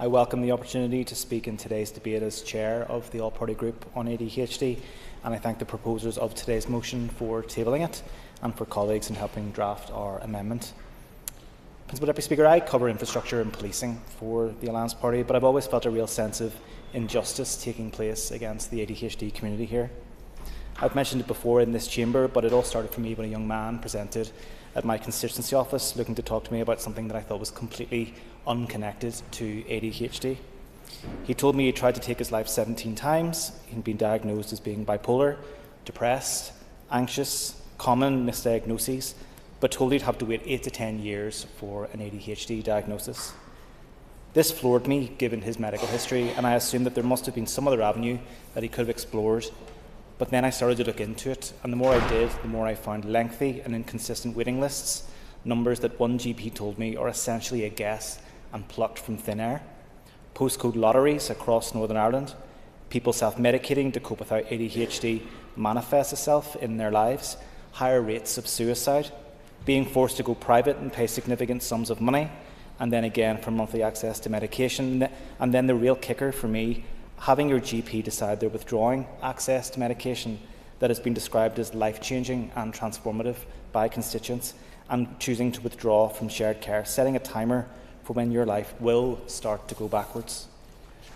I welcome the opportunity to speak in today's debate as Chair of the All-Party Group on ADHD, and I thank the proposers of today's motion for tabling it and for colleagues in helping draft our amendment. Principal Deputy Speaker, I cover infrastructure and policing for the Alliance Party, but I've always felt a real sense of injustice taking place against the ADHD community here. I've mentioned it before in this chamber, but it all started for me when a young man presented at my constituency office looking to talk to me about something that I thought was completely unconnected to ADHD. He told me he tried to take his life 17 times, he'd been diagnosed as being bipolar, depressed, anxious, common misdiagnoses, but told he'd have to wait 8 to 10 years for an ADHD diagnosis. This floored me, given his medical history, and I assumed that there must have been some other avenue that he could have explored. But then I started to look into it, and the more I did, the more I found lengthy and inconsistent waiting lists, numbers that one GP told me are essentially a guess and plucked from thin air, postcode lotteries across Northern Ireland, people self-medicating to cope with how ADHD manifests itself in their lives, higher rates of suicide, being forced to go private and pay significant sums of money, and then again for monthly access to medication, and then the real kicker for me, having your GP decide they're withdrawing access to medication that has been described as life-changing and transformative by constituents, and choosing to withdraw from shared care, setting a timer for when your life will start to go backwards.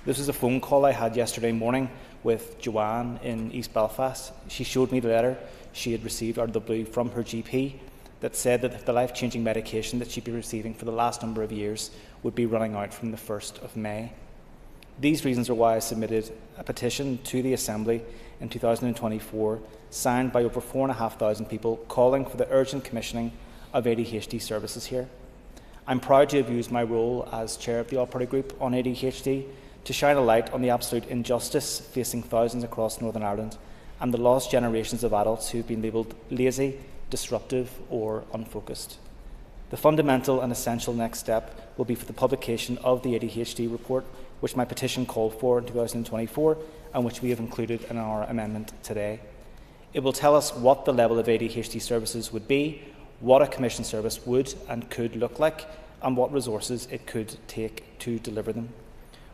This was a phone call I had yesterday morning with Joanne in East Belfast. She showed me the letter she had received out of the blue from her GP that said that the life-changing medication that she'd been receiving for the last number of years would be running out from the 1st of May. These reasons are why I submitted a petition to the Assembly in 2024, signed by over 4,500 people, calling for the urgent commissioning of ADHD services here. I'm proud to have used my role as Chair of the All-Party Group on ADHD to shine a light on the absolute injustice facing thousands across Northern Ireland and the lost generations of adults who have been labelled lazy, disruptive or unfocused. The fundamental and essential next step will be for the publication of the ADHD report, which my petition called for in 2024 and which we have included in our amendment today. It will tell us what the level of ADHD services would be, what a commissioned service would and could look like, and what resources it could take to deliver them.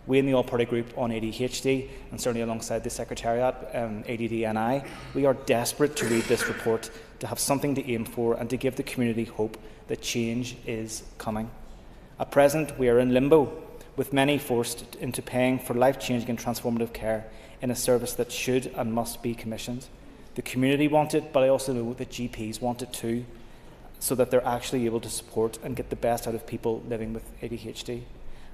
We in the All-Party Group on ADHD, and certainly alongside the Secretariat, ADD and I, we are desperate to read this report, to have something to aim for and to give the community hope that change is coming. At present, we are in limbo, with many forced into paying for life-changing and transformative care in a service that should and must be commissioned. The community want it, but I also know that GPs want it too, so that they're actually able to support and get the best out of people living with ADHD.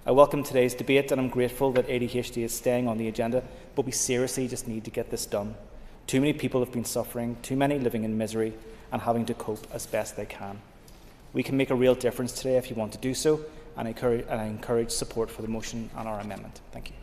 I welcome today's debate, and I'm grateful that ADHD is staying on the agenda, but we seriously just need to get this done. Too many people have been suffering, too many living in misery and having to cope as best they can. We can make a real difference today if you want to do so, and I encourage support for the motion and our amendment. Thank you.